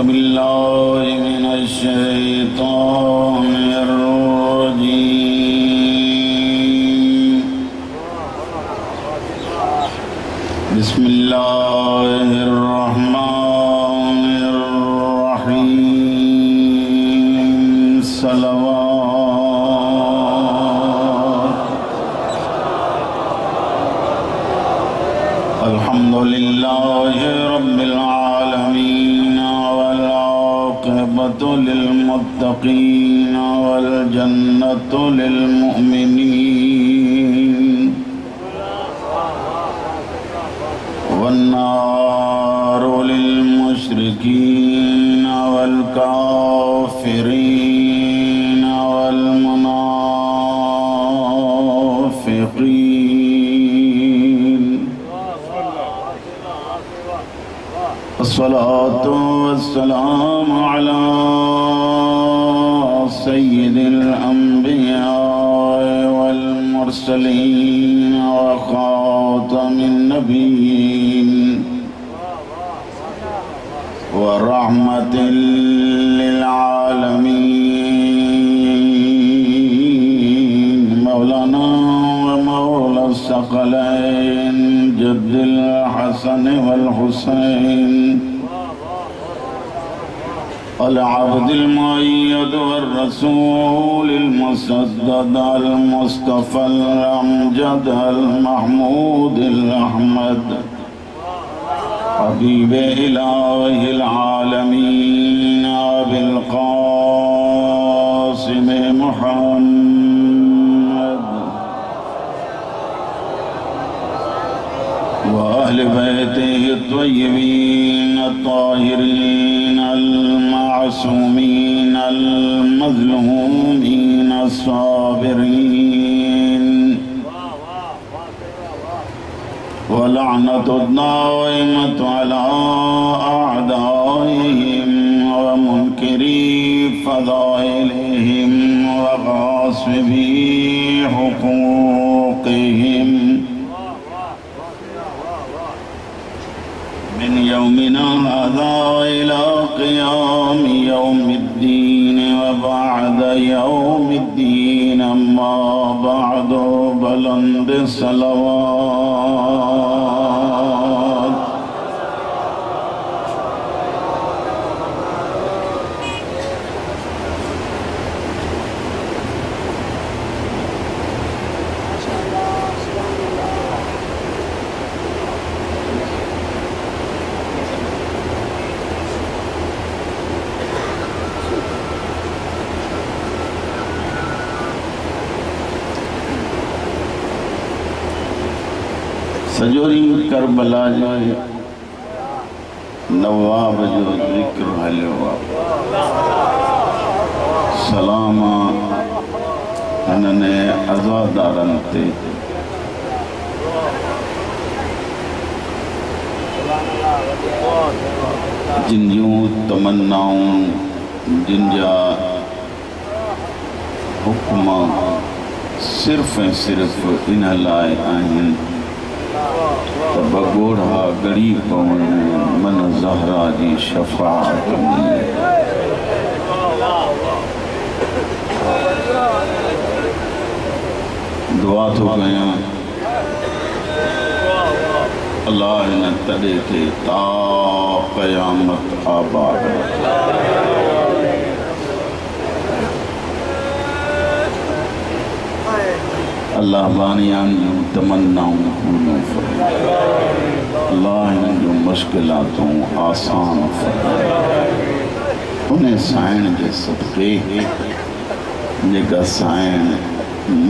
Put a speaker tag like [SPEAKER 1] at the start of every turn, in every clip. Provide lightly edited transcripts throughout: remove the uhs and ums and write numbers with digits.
[SPEAKER 1] أعوذ بالله من الشيطان الرجيم بسم الله الرحمن الرحيم صلوات الحمد لله رب العالمين والعاقبة للمتقين والجنة للمؤمنين والنار للمشركين والكافرين والمنافقين الصلاة والسلام على سيد الأنبياء والمرسلين وخاتم النبيين ورحمة للعالمين مولانا ومولى الثقلين جد الحسن والحسين العبد المؤيد والرسول المسدد المصطفى الأمجد المحمود الأحمد حبيب إله العالمين أبي القاسم محمد وأهل بيته الطيبين الطاهرين المعصومين المظلومين الصابرين ولعنة الدائمة على أعدائهم ومنكري فضائلهم وغاصبي حقوقهم من يومنا هذا إلى قيام يوم الدين وبعد يوم الدين أما بعد بلند الصلوات सजोरी करबला जो नवाब जो जिक्र हलियो सलामा हिनने अज़ादारन ते जिन जूं तमन्नाऊं जिन जा हुक्म सिर्फ़ ऐं सिर्फ़ इन लाइ आहिनि बगोड़ा गड़ी पवन मन ज़हरा जी शफ़ाअत मिले दुआ तो कयां अल्लाह हिन तॾे खे ता क़यामत आबाद अल्लाह बानियान जूं तमन्नाऊं पूरियूं फरमाए अल्लाह हिन जूं मुश्किलातूं आसान फरमाए उन साइण जे सदक़े जेका साइण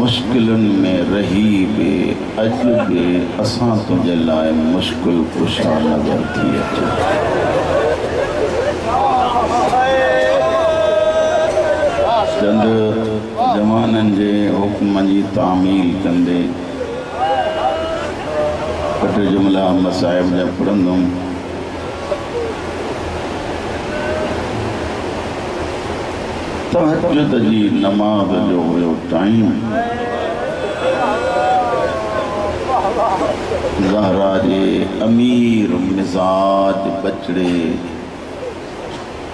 [SPEAKER 1] मुश्किलुनि में रही बि अॼु बि असां तुंहिंजे लाइ मुश्किल कुशा नज़र थी अचे चंद ज़माननि जे हुक्म जी तामील कंदे ॿ टे जुमिला मसाइब जा पढ़ंदुमि तहज्जुद जी नमाज़ जो हुयो टाइम ज़हरा जे अमीर मिज़ाज बचड़े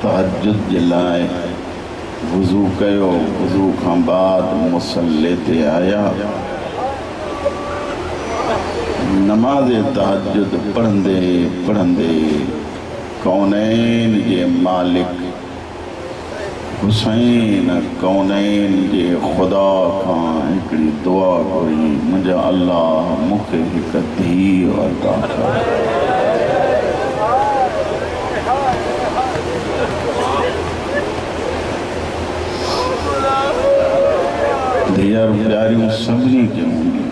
[SPEAKER 1] तहज्जुद जे लाइ वुज़ू कयो, वुज़ू खां बाद मुसल्ले ते आया, नमाज़ तहज्जुद पढ़ंदे पढ़ंदे कौनैन जे मालिक हुसैन कौनैन जे खुदा खां हिकिड़ी दुआ घुरी, मुंहिंजा अल्लाह मूंखे हिकु धीउ अता कर। धीअर प्यारियूं सभिनी खे हूंदियूं,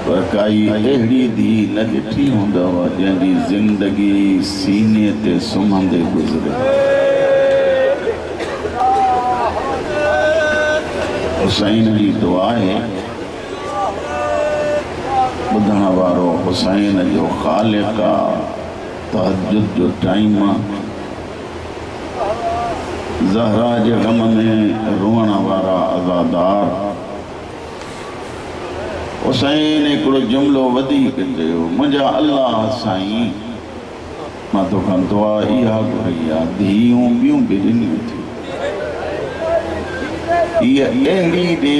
[SPEAKER 1] पर काई अहिड़ी धीउ न ॾिठी हूंदव जंहिंजी ज़िंदगी सीने ते सुम्हंदे गुज़रे। हुसैन जी दुआ आहे, ॿुधण वारो हुसैन जो ख़ालिक़ आहे, तहज्जुद जो टाइम आहे, ज़हरा जे ग़म में रोअण वारा अज़ादार। हुसैन हिकिड़ो जुमिलो वधीक चयो, मुंहिंजा अल्लाह साईं मां तोखां दुआ इहा घुरी आहे, धीअरूं ॿियूं बि ॾिनियूं थियूं, इहा अहिड़ी ॾे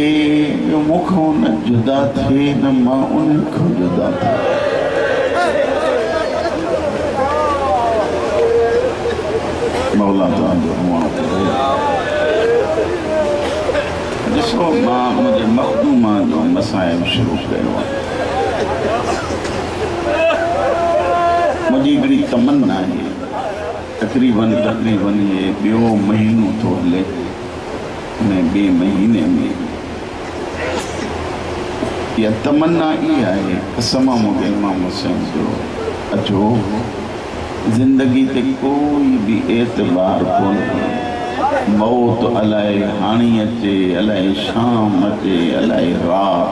[SPEAKER 1] जो मूंखां न जुदा थिए न मां उन खां जुदा थिए। मौला तव्हांजो हुअणु करे। ॾिसो, मां मुंहिंजे मखदूमा जो मसाइब शुरू कयो आहे। मुंहिंजी हिकिड़ी तमन्ना आहे, तक़रीबन ये ॿियो महीनो थो हले, हिन ॿिए महीने में इहा तमन्ना इहा आहे, कसम मूंखे इमाम हुसैन जो, अचो ज़िंदगी ते कोई भी एतबार कोन्हे, मौत अलाए हाणी अचे, अलाए शाम अचे, अलाए रात,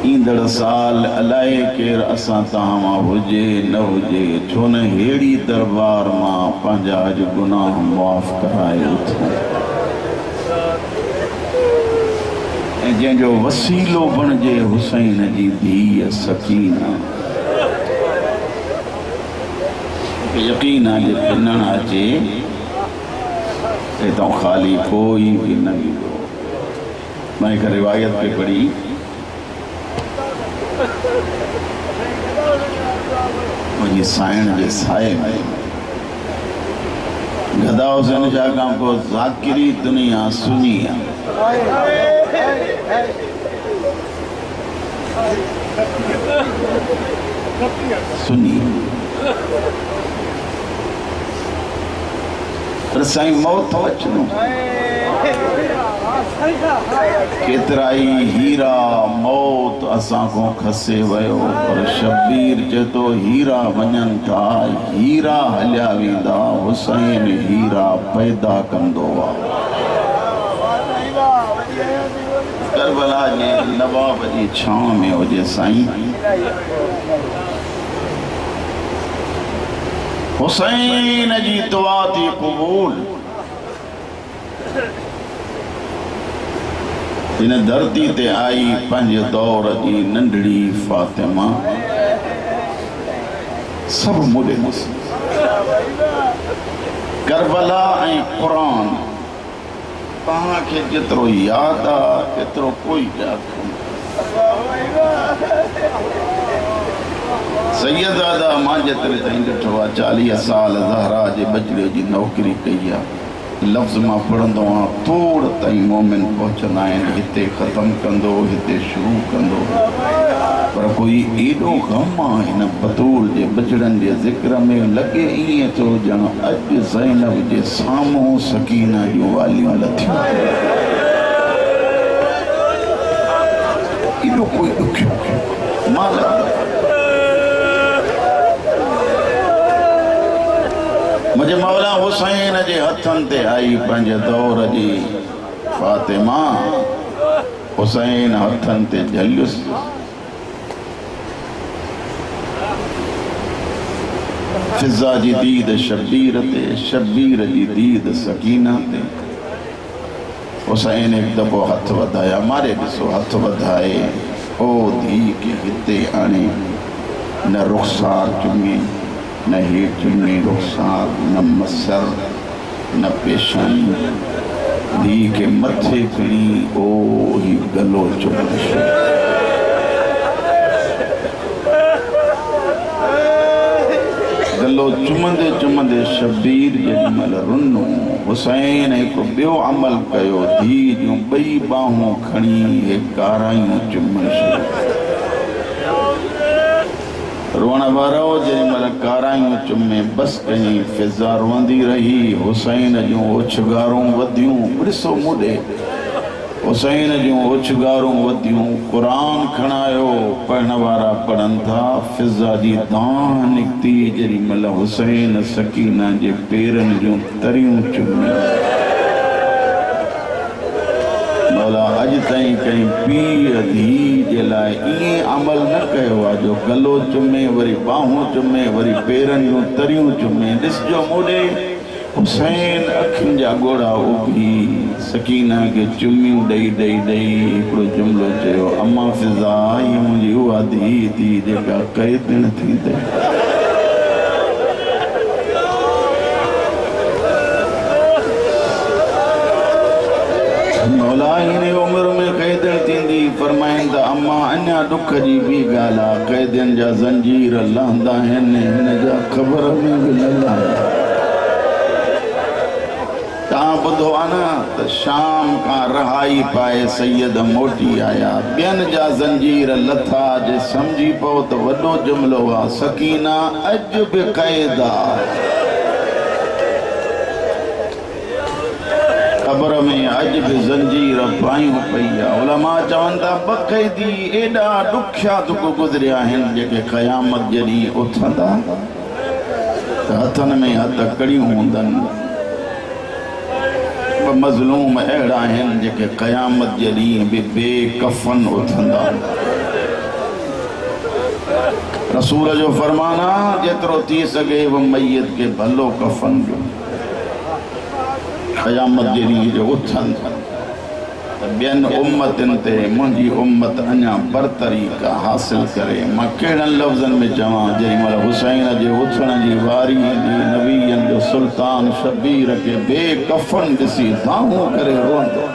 [SPEAKER 1] ईंदड़ साल अलाए केरु असां तव्हां मां हुजे न हुजे, छो न अहिड़ी दरबार मां पंहिंजा अॼु गुनाह मुआफ़ कराए उथूं, ऐं जंहिंजो वसीलो बणिजे हुसैन जी धीअ सकीना। यकीन आहे जे पिनण अचे हितां ख़ाली कोई भी न मिलो। मैं एक रिवायत पे पढ़ी, मुझे साइण जे साए में गदा हुसैन शाह खां पोइ ज़ाकिरी दुनिया सुनी आहे। सुनी पर साईं मौत अचनो, केतिराई हीरा मौत असां को खसे वियो, पर शबीर चए थो हीरा वञनि था, हीरा हलिया वेंदा, हुसैन हीरा पैदा कंदो आहे। करबला जे नवाब जी छांव में हुजे साईं, हुसैन जी दुआ थी क़बूल। हिन धरती ते आई पंहिंजे दौर जी नंढड़ी फातिमा, सभु मुॾे करबला ऐं क़ुरान तव्हांखे जेतिरो यादि आहे एतिरो कोई यादि कोन्हे। सैयदादा मां जेतिरे ताईं ॾिठो आहे, 40 साल ज़हरा जे बजड़े जी नौकरी कई आहे। लफ़्ज़ मां पढ़ंदो आहियां, थोड़ ताईं मोमिन पहुचंदा आहिनि, हिते ख़तमु कंदो, हिते शुरू कंदो, पर कोई एॾो ग़म आहे हिन बतूल जे बजड़नि जे ज़िक्र में, लॻे ईअं थो ॼण अॼु ज़ैनब जे साम्हूं सकीना जूं वालियूं लथियूं। एॾो कोई ॾुखियो मां मुझे मौला हुसैन जे हथन ते आई पंहिंजे दौर जी फातिमा, हुसैन हथन ते झलियुसि। फिज़ा जी दीद शबीर ते, शबीर जी दीद सकीना ते। हुसैन एक दफ़ो हथ वधाया, मारे ॾिसो हथ वधाए, ओ धी के हिते आणे, न रुख़सार चुमी न हेठ में रुखसार न मसर न पेशानी धी के मथे खणी ओ ही गलो चुम गलो चुमंदे चुमंदे शबीर जेॾीमहिल रुनो हुसैन हिकु ॿियो अमल कयो धी जूं ॿई बाहूं खणी हे कारायूं चुमण रोअण वारो जेॾीमहिल कारायूं चुमे बस कयईं फिज़ा रोअंदी रही हुसैन जूं ओछगारूं वधियूं ॾिसो मुॾे हुसैन जूं ओछगारूं वधियूं क़ुरान खणायो पढ़ण वारा पढ़नि था फिज़ा जी दाह निकिती जेॾीमहिल हुसैन सकीना जे पेरनि जूं तरियूं चुमियूं मौला अॼु ताईं कंहिं पीउ धीउ जे लाइ ईअं अमल न कयो आहे जो गलो चुमे वरी बाहूं चुमे वरी पेरनि जूं तरियूं चुमे ॾिसजो मूॾे हुसैन अखियुनि जा ॻोढ़ा उभी सकीना खे चुमियूं ॾेई ॾेई ॾेई हिकिड़ो जुमिलो चयो अम्मा फिज़ा हीअ मुंहिंजी उहा धीउ थी जेका क़ैद थींदे मौला हिन उमिरि में क़ैद थींदी फरमाइनि त अम्मा अञा ॾुख जी ॿी ॻाल्हि आहे क़ैदियुनि जा ज़ंजीर लहंदा आहिनि हिन जा ख़बर में बि न लहंदा ॿुधो आहे न त शाम खां रहाई पाए सैयद मोटी आया ॿियनि जा ज़ंजीर लथा जे सम्झी पियो त वॾो जुमिलो आहे सकीना अॼु बि क़ैद आहे क़बर में अॼु बि ज़ंजीर पायूं पई आहे उलमा चवनि था ॿ क़ैदी एॾा ॾुखिया दुख गुज़रिया आहिनि जेके क़यामत जॾहिं उथंदा त हथनि में हथ कड़ियूं हूंदनि मज़लूम अहिड़ा आहिनि जेके क़यामत जे ॾींहुं बि बेकफ़न उथंदा रसूल जो फरमान आहे जेतिरो थी सघे वो मैयत खे भलो कफ़न ॾियो क़यामत जे ॾींहुं जो उथनि त ॿियनि उम्मतनि ते मुंहिंजी उम्मत अञा बरतरी का हासिल करे मां कहिड़नि लफ़्ज़नि में चवां जेॾीमहिल हुसैन जे उथण जी वारी ईंदी नबीअनि जो सुल्तान शबीर खे बेकफ़न ॾिसी दाहूं करे रोअंदो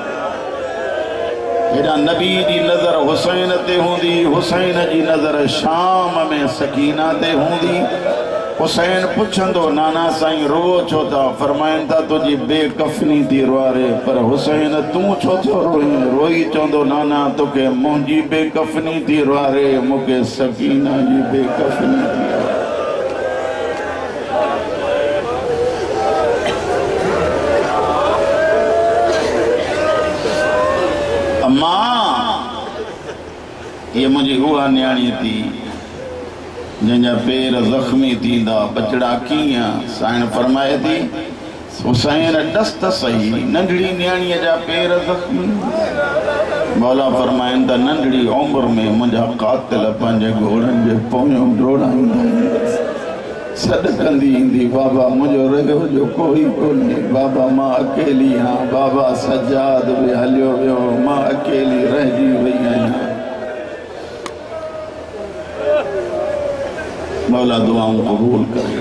[SPEAKER 1] हेॾा नबी जी नज़र हुसैन ते हूंदी हुसैन जी नज़र शाम में सकीना ते हूंदी हुसैन पुछंदो नाना साईं रो छो था फरमाइनि था तुंहिंजी बेकफ़नी थी रुआरे पर हुसैन तूं छो थो रोईं रोई चवंदो नाना तोखे मुंहिंजी बेकफ़नी थी रुआरे मूंखे सकीना जी बेकफ़नी थी अम्मा ये मुंहिंजी उहा न्याणी थी जंहिंजा पेर ज़ख़्मी थींदा बचड़ा कीअं साईं फरमाए थी हुसैन ॾस त सही नंढड़ी न्याणीअ जा पेर ज़ख़्मी मौला फरमाइनि त नंढड़ी उमिरि में मुंहिंजा क़ातिल पंहिंजे घोड़नि जे पोयों डोड़ाईंदा सॾ कंदी ईंदी बाबा मुंहिंजो रहियो जो कोई कोन्हे बाबा मां अकेली आहियां बाबा सजाद बि हलियो वियो मां अकेली रहिजी वई आहियां मौला दुआऊं क़बूल करे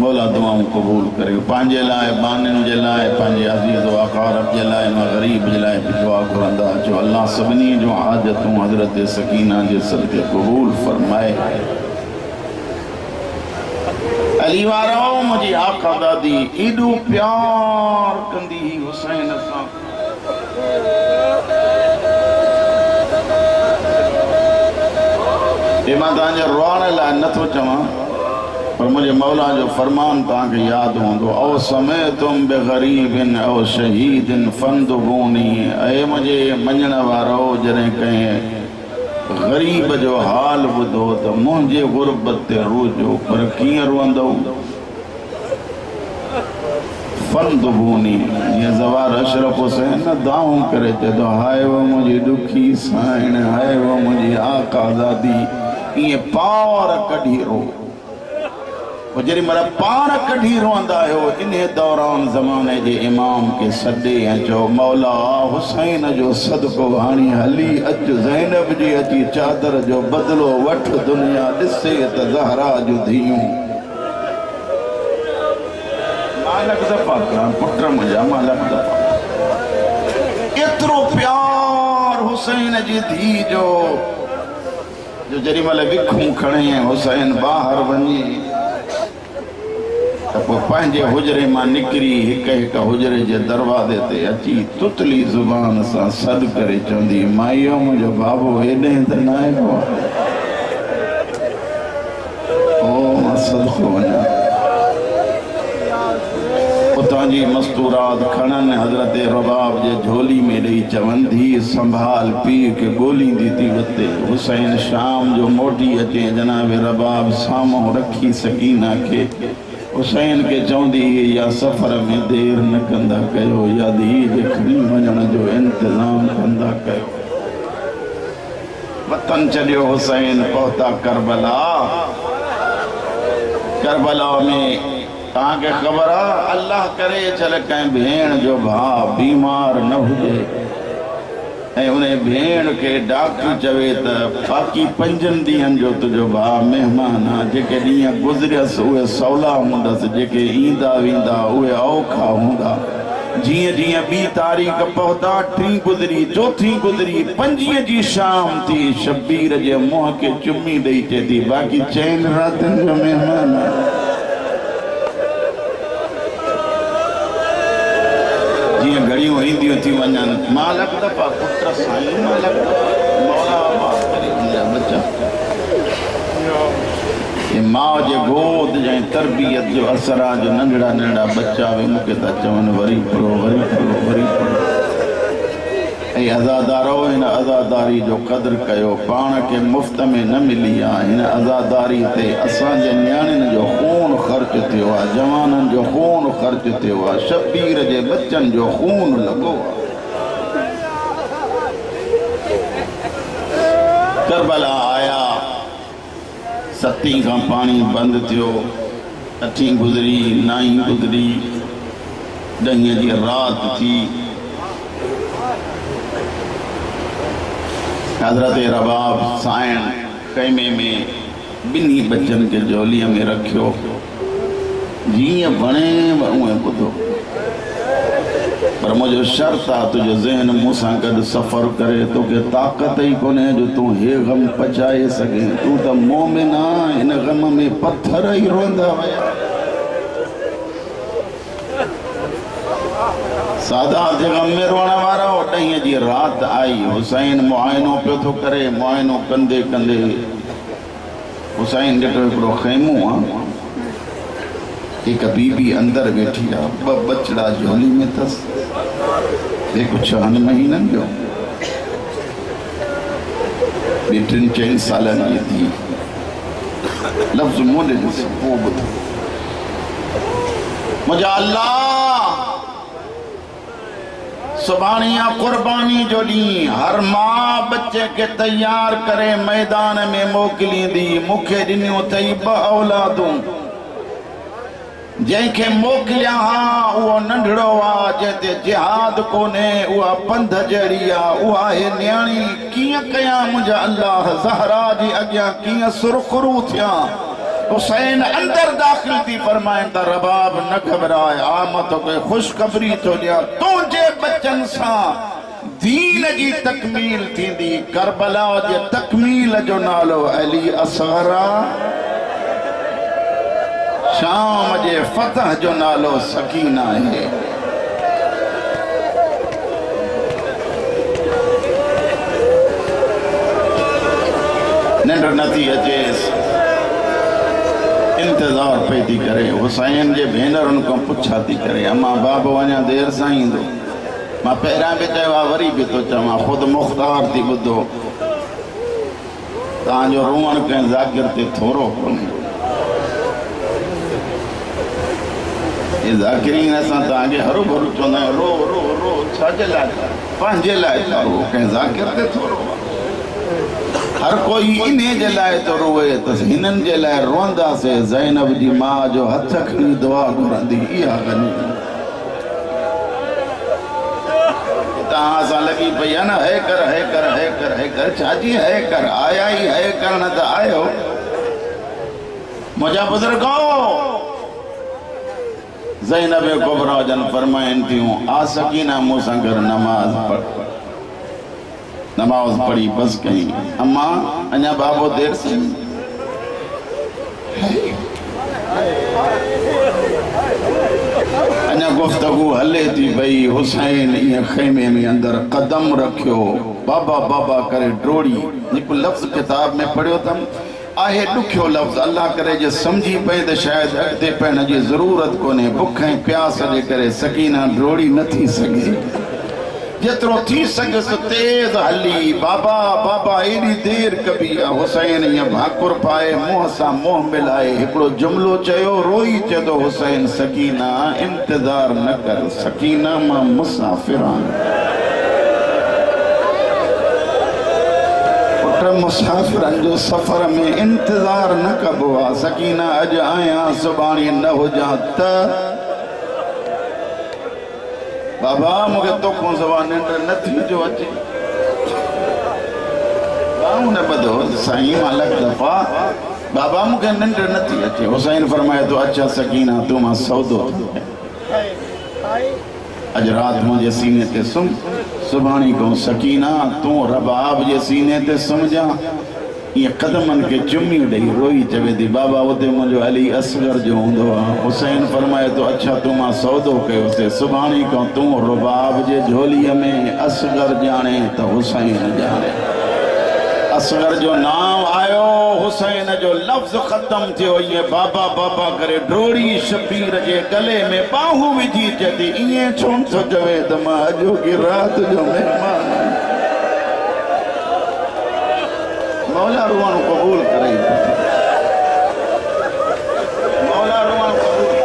[SPEAKER 1] मौला दुआऊं क़बूल करे पंहिंजे लाइ बानियुनि जे लाइ पंहिंजे अज़ीज़ व अक़ारब जे लाइ मां ग़रीब जे लाइ बि दुआ घुरंदा जो अल्लाह सभिनी जूं हाजतूं हज़रत सकीना जे सदक़े क़बूल फरमाए अली वारो मुंहिंजी आका दादी एॾो प्यार कंदी हुई हुसैन सां मां तव्हांजे रोअण लाइ नथो चवां पर मुंहिंजे मौला जो फरमान तव्हांखे यादि हूंदो औ समय तुम बेग़रीबिन औ शहीदिन फंदुबूनी ऐं मुंहिंजे मञण वारो जॾहिं कंहिं ग़रीब जो हाल ॿुधो त मुंहिंजे ग़ुरबत ते रोजो पर कीअं रोअंदो फंदुबूनी जीअं ज़वार अशरफ हुसैन न दाऊं करे चए थो हाय वो मुंहिंजी ॾुखी साइण हाय वो मुंहिंजी आका दादी ईअं पार कढी रो जेॾी महिल पार कढी रोअंदा आहियो इन दौरान ज़माने जे इमाम खे सॾे ऐं चओ मौला हुसैन जो सदको हाणे हली अचु ज़ैनब जी अची चादर जो बदिलो वठ दुनिया ॾिसे त ज़हरा जूं धीअरूं मालक दफ़ा करा पुट मुंहिंजा मालक दफ़ा एतिरो प्यार हुसैन जी धी जो जॾहिं महिल विखूं खणे हुसैन ॿाहिरि वञे त पोइ पंहिंजे हुजरे मां निकिरी हिक हिक हुजरे जे दरवाज़े ते अची तुतली ज़ुबान सां सॾु करे चवंदी माईअ मुंहिंजो बाबो हेॾे त न आयो ओ मां सदको वञा उतां जी मस्तूरात खणनि हज़रत रबाब जे झोली में ॾेई चवनि थी संभाल पीउ खे ॻोल्हींदी थी वते हुसैन शाम जो मोटी अचे जनाब रबाब साम्हूं रखी सकीना खे हुसैन के चवंदी या सफ़र में देर न कंदा कयो या धीअ जे खणी वञण जो इंतज़ाम कंदा कयो वतन छॾियो हुसैन पहुता करबला करबला में तव्हांखे ख़बर आहे अल्लाह करे चल कंहिं भेण जो भाउ बीमार न हुजे ऐं उन भेण खे डॉक्टर चवे त बाक़ी 5 ॾींहंनि जो तुंहिंजो भाउ महिमान आहे जेके ॾींहं गुज़रियसि उहे सवला हूंदसि जेके ईंदा वेंदा उहे औखा हूंदा जीअं जीअं 2 तारीख़ पहुता 3 गुज़री 4 गुज़री 5 जी शाम थी शबीर जे मुंहं खे चुमी ॾेई चए थी बाक़ी 4 रातिनि जो महिमान आहे जीअं घड़ियूं ईंदियूं थी वञनि मालक दफ़ा पुट साईं मालक मौला आबाद करे मुंहिंजा बच्चा ये माउ जे गोद जे तरबियत जो असर आहे जो नंढड़ा नंढड़ा बच्चा बि मूंखे था चवनि वरी पढ़ो वरी पढ़ो वरी पढ़ो ऐं अज़ादारो हिन अज़ादारी जो क़दुरु कयो पाण खे मुफ़्त में न मिली आहे हिन अज़ादारी ते असांजे नियाणियुनि जो खून ख़र्च थियो आहे जवाननि जो खून ख़र्च थियो आहे शबीर जे बच्चनि जो खून लॻो आहे करबला आया 7 खां पाणी बंदि थियो 8 गुज़री 9 गुज़री 10 जी राति थी हज़रत रबाब साइण कैमे में 2 बच्चन के झोलीअ में रखियो जीअं वणे उएं ॿुधो पर मुंहिंजो शर्त आहे तुंहिंजो ज़हन मूंसां गॾु सफ़र करे तोखे ताक़त ई कोन्हे जो तूं हे ग़म पचाए सघे तूं त मोमिन आहीं हिन ग़म में पत्थर ई रोंदा विया सादात जे ग़म में रोअण वारा 10 जी राति आई हुसैन मुआइनो पियो थो करे मुआइनो कंदे कंदे हुसैन ॾिठो हिकिड़ो ख़ैमो आहे हिकु बीबी अंदरि वेठी आहे 2 बचड़ा झोली में अथसि हिकु 6 महीननि जो ॿी 3-4 सालनि जी थी लफ़्ज़ मूं ॾे ॾिस पोइ ॿुधो मुंहिंजा अल्लाह सुभाणिया कुर्बानी जो ॾींहुं हर मां बच्चे के तैयार करे मैदान में मोकिलींदी मूंखे ॾिनियूं अथई 2 औलादूं जंहिंखे मोकिलिया हा उहो नंढड़ो आहे जंहिं ते जिहाद कोन्हे उहा पंध जहिड़ी आहे उहा हे न्याणी कीअं कयां मुंहिंजा अल्लाह ज़हरा जी अॻियां कीअं सुरखरू थिया हुसैन अंदर दाखिल थी फरमाइनि त रबाब न घबराए आ मां तोखे ख़ुशख़बरी थो ॾियां तुंहिंजे बच्चनि सां दीन जी तकमील थींदी करबला जे तकमील जो नालो अली असग़र शाम जे फतह जो नालो सकीना आहे निंड नथी अचेसि इंतज़ार पई थी करे हुसैन जे भेनरुनि खां पुछा थी करे अम्मा बाबो अञा देर सां ईंदो मां पहिरियां बि चयो आहे वरी बि थो चवां ख़ुदि मुख़्तार थी ॿुधो तव्हांजो रोअण कंहिं ज़ाकिर ते थोरो कोन्हे ये ज़ाकिरीन असां तव्हांखे हरू भरू चवंदा आहियूं रो रो रो छाजे लाइ पंहिंजे लाइ था रो कंहिं ज़ाकिर ते थोरो हर कोई इन्हे जे लाइ तो रोए त हिननि जे लाइ रोंदासीं ज़ैनब जी माउ जो हथ खणी दुआ घुरंदी इहा गनी तव्हां सां लॻी पई आहे न है कर है कर है कर है कर छाजी है कर आया ई है करण त आयो मुंहिंजा बुज़ुर्गो ज़ैनब कुबरा जन फरमाइन थियूं आ सकीना मूसां गॾु नमाज पढ़ी बस कई अम्मा अञा बाबो देर से अञा गुफ्तगू हले थी भई हुसैन ईअं ख़ैमे में अंदर कदम रखियो बाबा बाबा करे ड्रोड़ी हिकु लफ़्ज़ किताब में पढ़ियो तम आहे ॾुखियो लफ़्ज़ अल्लाह करे जे समझी पए त शायदि अॻिते पढ़ण जी ज़रूरत कोन्हे बुख ऐं प्यास जे करे सकीना ड्रोड़ी न थी सघे जेतिरो थी सघियसि तेज़ हली बाबा बाबा एॾी देर कबी आहे हुसैन ईअं भाकुर पाए मुंहं सां मुंहुं मिलाए हिकिड़ो जुमिलो चयो रोई चए थो हुसैन सकीना इंतज़ार न कर सकीना मां मुसाफ़िर आहियां मुसाफ़िरनि जो सफ़र में इंतज़ार न कबो आहे सकीना अॼु आहियां सुभाणे न हुजां त बाबा मूंखे तोखों सवा निंड नथी जो अचे न ॿधो साईं मां लख दफ़ा बाबा मूंखे निंड नथी अचे हुसैन फरमाए थो अच्छा सकीना तूं मां सौदो अॼु राति मुंहिंजे सीने ते सुम सुभाणे खां सकीना तूं रबाब जे सीने ते सुम्हजां ईअं कदमनि खे चुमी ॾेई रोई चवे थी बाबा उते मुंहिंजो अली असगर जो हूंदो आहे हुसैन फरमाए थो अच्छा तूं मां सौदो कयोसीं सुभाणे खां तूं रबाब जे झोलीअ में असगर ॼाणे त हुसैन ॼाणे असगर जो नाम आयो हुसैन जो लफ़्ज़ ख़त्म थियो ईअं बाबा बाबा करे ड्रोड़ी शबीर जे गले में बाहूं विझी चए ईअं छो थो चवे त मां अॼोकी राति जो महिमान मौला रुआनो क़बूल करे मौला रुआनो क़बूल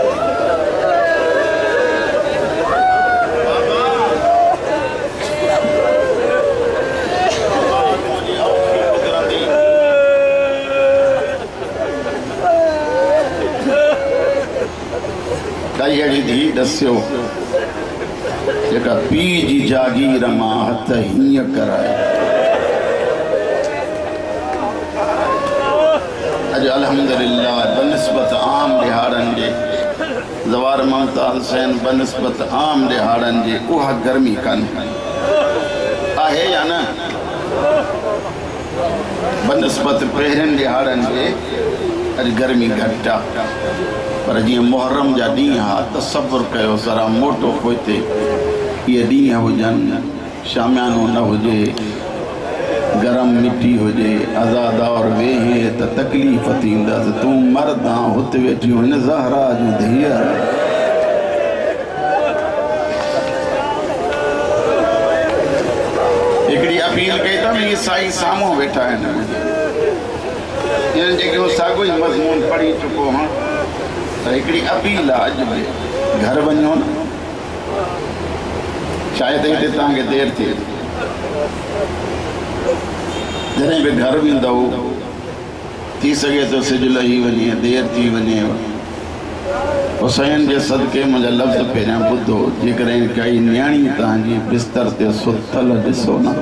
[SPEAKER 1] अहिड़ी धी ॾसियो जेका पीउ जी जागीर मां हथ हीअं कराए अॼु अल्हम्दुलिल्लाह बनिस्बत आम ॾिहाड़नि जे ज़वार मुमताज़ हुसैन बनिस्बत आम ॾिहाड़नि जे उहा गर्मी कान्हे आहे या न बनिस्बत पहिरियनि ॾिहाड़नि जे अॼु गर्मी घटि आहे पर जीअं मुहर्रम जा ॾींहं हा तसव्वुर कयो ज़रा मोटो पोइते इहे ॾींहं हुजनि शामियानो न हुजे गरम मिटी हुजे आज़ादौर वेहे त तकलीफ़ थींदसि तूं मर्द आहीं हुते वेठियूं हिन ज़हरा जूं धीअर हिकिड़ी अपील कई अथमि इहे साईं साम्हूं वेठा आहिनि इन्हनि जेके साॻियो ई मज़मून पढ़ी चुको हां त हिकिड़ी अपील आहे अॼु बि घर वञो न शायदि हिते तव्हांखे देरि थिए जॾहिं बि घर वेंदव थी सघे थो सिजु लही वञे देरि थी वञे हुसैन जे सदके मुंहिंजा लफ़्ज़ पहिरियां ॿुधो जेकॾहिं काई न्याणी तव्हांजी बिस्तर ते सुतल ॾिसो न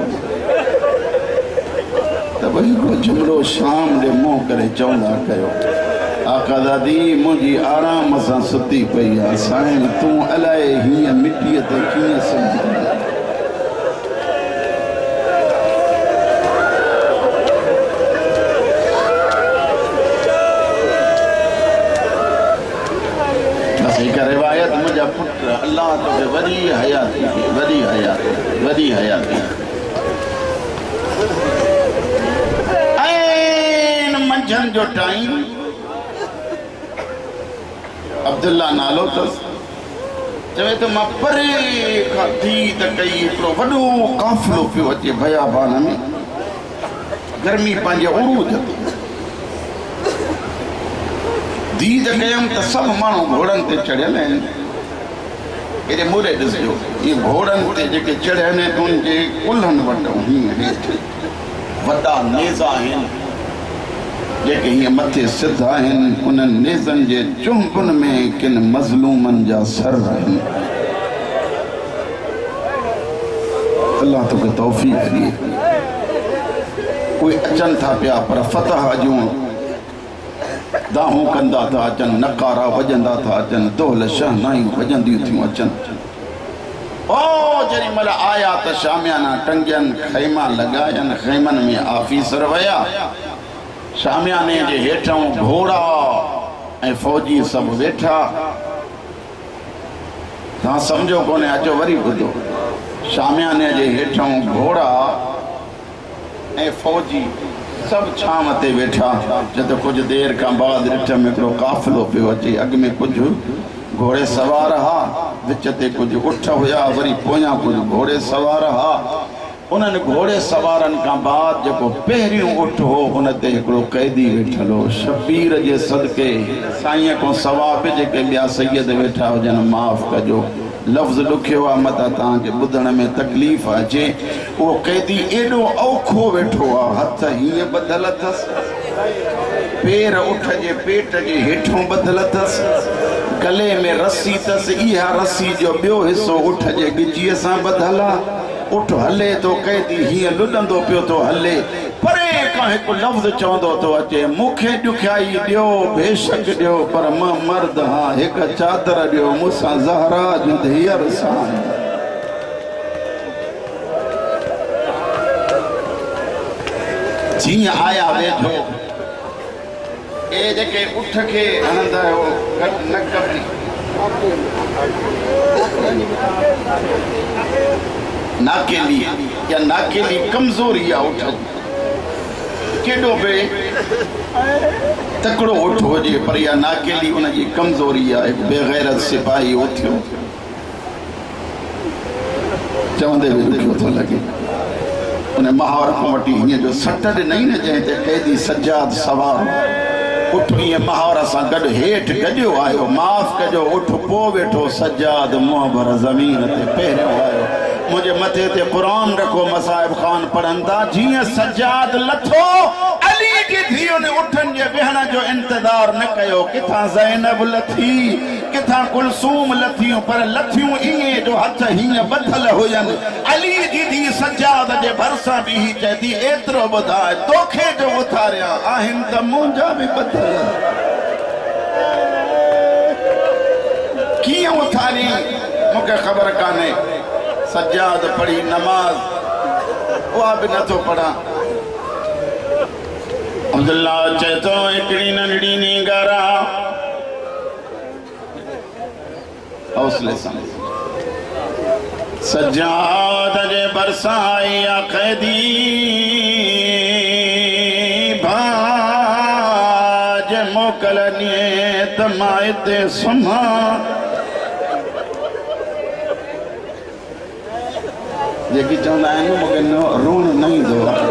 [SPEAKER 1] त भई हिकिड़ो जुमिलो शाम ॾे मुंहुं करे चवंदा कयो आका दादी मुंहिंजी आराम सां सुती पई आहे साईं तूं अलाए हीअं मिटीअ ते कीअं सम्झी बसि हिकु रिवायत मुंहिंजा पुट अलाह तोखे वॾी हयाती वॾी हयाती वॾी हयाती ऐं मंझंदि जो टाइम अब्दुल्ला नालो अथसि चवे त मां परे खां थी त कई हिकिड़ो वॾो काफ़िलो पियो अचे भयाबान में गर्मी पंहिंजे उरूज ते धी त कयमि त सभु माण्हू घोड़नि ते चढ़ियल आहिनि हेॾे मुरे ॾिसजो इहे घोड़नि ते जेके चढ़िया आहिनि उनजे कुल्हनि वटि हीअं हेठि वॾा नेज़ा आहिनि जेके हीअं मथे सिध आहिनि उन्हनि नेज़नि जे चुंबुनि में किन मज़लूमनि जा सर आहिनि अल्लाह तोखे तौफ़ीक़ ॾिए उहे अचनि था पिया पर फतह जूं दाहूं कंदा था अचनि, नकारा वॼंदा था अचनि, दोल शहनाइयूं वॼंदियूं थियूं अचनि। ओ जरी मल आया त शामियाना टंगियन, खैमा लगायन, खैमन में आफीसर वया। शामियाने जे हेठों घोड़ा ऐं फौजी सब वेठा। ता समझो कोने, अचो वरी ॿुधो। शामियाने जे हेठों घोड़ा ऐं फौजी सब छांव ते वेठा। जब कुछ देर का बाद रिठ में हिकिड़ो काफ़िलो पियो अचे। अॻ में कुछ घोड़े सवार हा, विच ते कुछ उठ हुया, वरी पोयां कुछ घोड़े सवार हा। उन्हनि घोड़े सवारनि खां बाद जेको पहिरियों उठ हो, उन ते हिकिड़ो कैदी वेठल हो। शबीर जे सदके साईं को सवाब जेके ॿिया सैयद वेठा हुजनि माफ़ कजो, लफ़्ज़ ॾुखियो आहे, मता तव्हांखे ॿुधण में तकलीफ़ अचे। उहो कैदी एॾो औखो वेठो आहे, हथ हीअं ॿधल अथसि, पेर उठ जे पेट जे हेठों ॿधल अथसि, गले में रस्सी अथसि। इहा रस्सी जो ॿियो हिसो उठ जे गिजीअ सां ॿधल आहे। उठ हले तो कैदी हीअं लुॾंदो पियो थो हले। परे खां हिकु लफ़्ज़ चवंदो थो अचे, मूंखे ॾुखियाई ॾियो, बेशक ॾियो, पर मां मर्द हां, हिकु चादर ॾियो मूंसां ज़हरा जूं धीअर सां। जीअं आया वेठो, ए जेके उठ खे हणंदा हो न कबी नाकेली या नाकेली कमजोरी आहे उठ। केॾो बि तकड़ो उठ हुजे पर या नाकेली उनजी कमजोरी आहे। बेगैरत सिपाही उथियो, चवंदे बि ॾुखियो थो लॻे। उन महावर खां वठी हीअं जो सट ॾिनई न, जंहिं ते कैदी सजाद सवार उठ ईअं महावर सां गॾु हेठि गॾियो आयो। माफ़ कजो, उठ पोइ वेठो सजाद मुंहं भर ज़मीन ते पहिरियों आयो। मुझे मथे ते कुरान रखो, मसाहिब खान पढ़ंदा। जीअं सजाद लथो, अली जी धीउ ने उठन जे वेहण जो इंतजार न कयो। किथां ज़ैनब लथी, किथां कुलसूम लथियूं, पर लथियूं ईअं जो हथ हीअं ॿधल हुयनि। अली जी धीउ सजाद जे भरिसां बीही चएती, एतिरो ॿुधाए तोखे जो उथारिया आहिनि त मुंहिंजा बि ॿधल कीअं उथारी मूंखे ख़बर कान्हे। सजाद पढ़ी नमाज, उहा बि नथो पढ़ा। अब्दुल्ला चए थो, हिकिड़ी नंढड़ी नीगर हौसले सां सजाद जे भरिसां आई आ कैदी। भाज मोकलनी त मां हिते सुम्हां। जेकी चवंदा आहिनि मूंखे रूण न ईंदो आहे।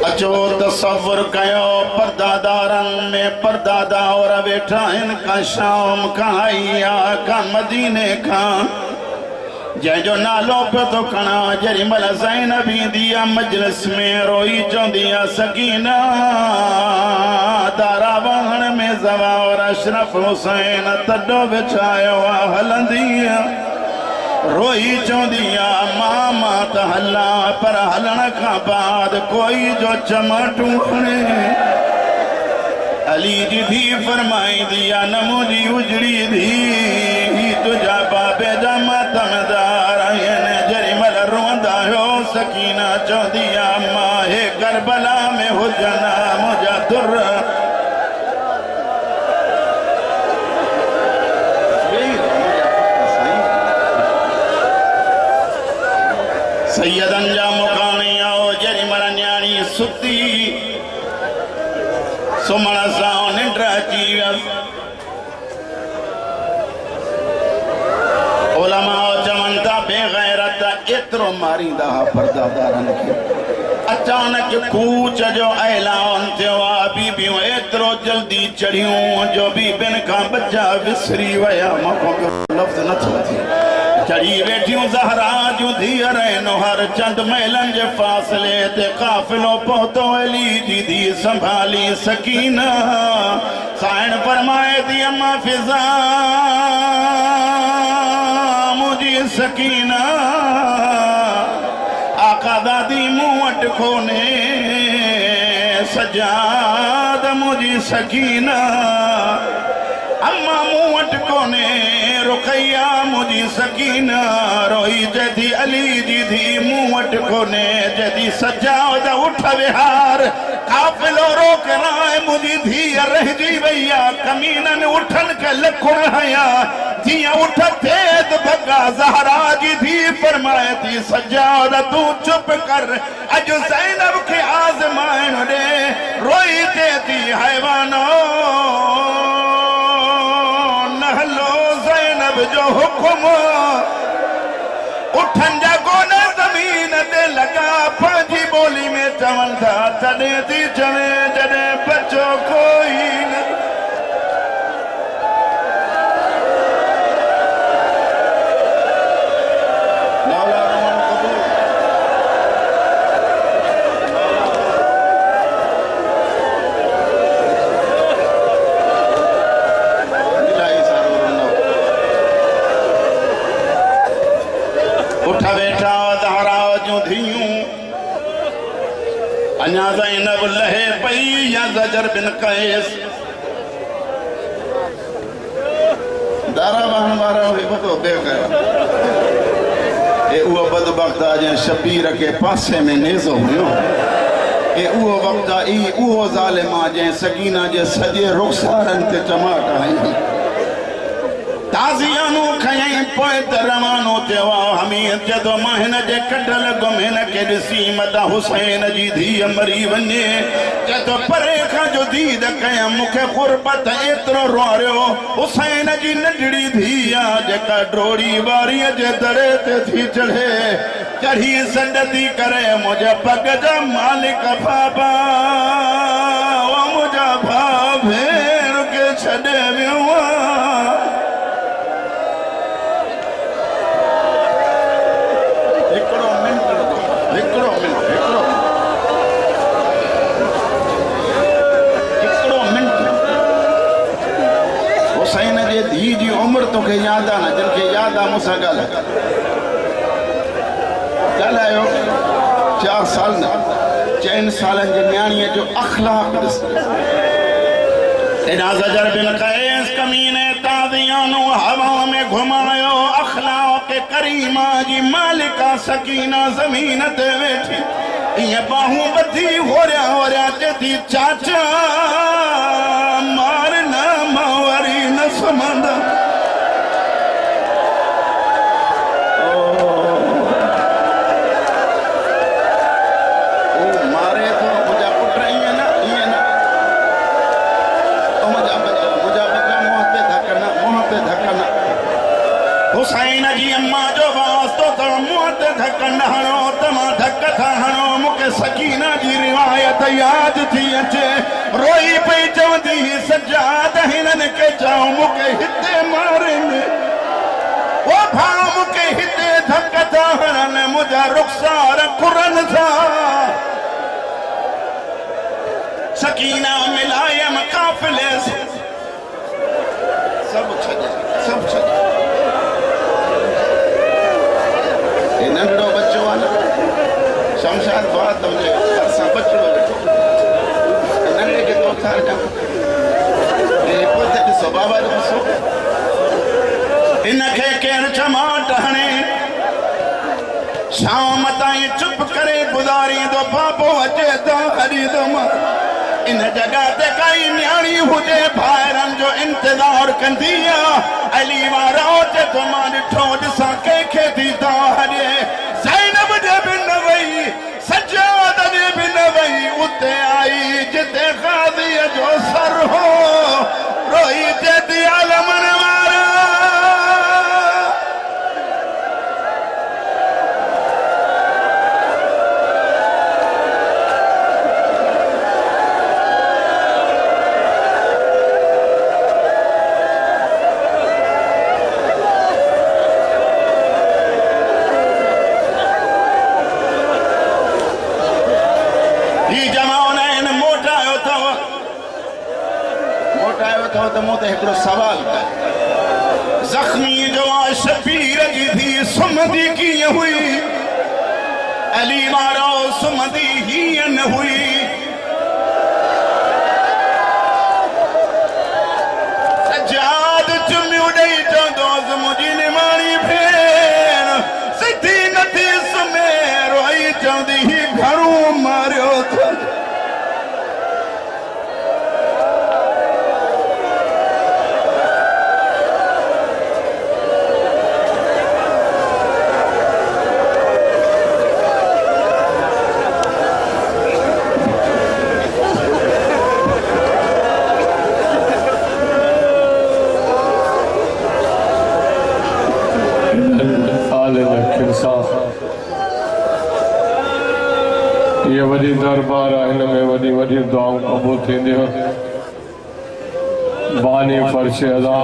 [SPEAKER 1] अचो तसव्वुर कयो, परदादारनि में परदादार वेठा आहिनि। का शाम खां आई आहे, का मदीने खां, जंहिंजो नालो पियो थो खणा। जेॾी महिल ज़ैनब ईंदी आहे मजलिस में, रोई चवंदी आहे, सकीना दारा वहण में ज़वा और अशरफ हुसैन तॾो विछायो आहे, हलंदी आहे। रोई चवंदी आहे, मां त हलां, पर हलण खां बाद कोई जो चमाटू हणे। अली जी धीउ फरमाईंदी आहे, न मुंहिंजी उजड़ी धीउ, तुंहिंजा बाबे जा मातमदार आहिनि। जेॾी महिल रोअंदा हुयो, सकीना चवंदी आहे, मां हे करबला में हुजनि मुंहिंजा दुर। सैयदनि जा मुकाणी आओ। जेॾी महिल न्याणी सुती, सुम्हण सां निंड अची वियसि। उलमा चवनि था, बेगैरत एतिरो मारींदा हुआ परदादारनि खे। अचानक कूच जो ऐलान थियो आहे। बीबियूं एतिरो जल्दी चढ़ियूं जो बीबियुनि खां बचा विसरी विया। मूंखे लफ़्ज़ नथो थिए। चढ़ी वेठियूं ज़हरा जूं धीअर हर चंद महलन जे फासले ते काफ़िलो पहुतो। अली जी धीउ संभाली सकीना। साइण फरमाए थी, अम्मा फिज़ा मुंहिंजी सकीना, आका दादी मूं वटि कोन्हे। सजाद मुझी सकीना अम्मा मुंह वट कोने रुकैया मुझी सकीना रोई जदी अली जी धी मुंह वट कोने जदी सजाद उठ विहार काफिलो रोक राय मुझी धी रहजी भैया कमीनन उठन के लकुण हया जिया उठ तेज भगा ज़हरा जी धी फरमाए थी सजाद तू चुप कर अज ज़ैनब के आज़माइण दे रोई ते थी हैवानो नहलो ज़ैनब जो हुक्म उठन जा गोना ज़मीन ते लगा पंहिंजी ॿोली में चवनि था तॾहिं थी चवे जॾहिं बचो कोई न अञा ज़ैनब लहे पई या ज़जर बिन कैस दारा बहन वारा हुई बतो बेकर ए उहो बदबख्त जे शबीर के पासे में नेज़ो हुयो ए उहो वक्त ई उहो ज़ालिमा जे सकीना जे सजे रुखसारन ते चमाट आई ताज़ियानो खयई पोइ त रवानो थियो हमीद जदो महन जे कढल गुमहिन के ॾिसी मता हुसैन जी धीअ मरी वञे जदो परे खां जो दीद कयमि मूंखे ग़ुरबत एतिरो रुआरियो हुसैन जी नंढड़ी धीअ जेका ड्रोड़ी वारीअ जे दड़े ते थी चढ़े चढ़ी संडती करे मुंहिंजा पग जा मालिक बाबा ओ मुंहिंजा भाउ भेण खे छॾे वियो हुसैन जे धी जी उम्र तोखे याद आहे न जिनखे याद आहे मूंसां ॻाल्हायो 4 साल न 4 सालनि जी न्याणीअ जो अखलाक ॾिस एॾा ज़जर बिन कैस कमीने ताज़ियानो हवा में घुमायो अखलाक करीमा जी मालिका सकीना ज़मीन ते वेठी ये बाहूं बधी होरिया चेती चाचा मारना मावरी न समंदा ओ मारे तो मुझा पुट ये ना मुझा बच्चा मुंह पे धकना हुसैन जी अम्मा जो वास्तो तो मुंह ते धकन हणो तमा धक था हणो मूंखे सकीना जी रिवायत याद थी अचे रोई पई चवंदी सजाद हिननि खे चओ मूंखे हिते मारनि ओ भाउ मूंखे हिते धक था हणनि मुंहिंजा रुखसार खुरनि था सकीना मिलायम काफ़िले सब छॾे नंढड़ो बच्चो आहे न शमशाद बात मुझे असां बचड़ो नंढे के तो थार जा ए पोते ॾिसो बाबा जो ॾिसो इनखे केरु चमाट हणे शाम ताईं चुप करे गुज़ारींदो बाबो अचे त हरींदुमि इन जगह ते काई न्याणी हुजे भाइरनि जो इंतज़ार कंदी अली वारो चे तो मां ॾिठो ॾिसां कंहिंखे थी था हॾे ज़ैनब जे बि न वई सजाद जे बि न वई उते आई जिते क़ाज़ीअ जो सर हो रोई चेती आलमन वारा सवाल जख्मी जो शबीर जी थी सुमदी कीअं हुई अली वारो सुमदी हीअं न हुई
[SPEAKER 2] सां ये वॾी दरबार आहे, हिन में वॾी वॾी दुआऊं क़बूल थींदियूं। बानी फर्श अदा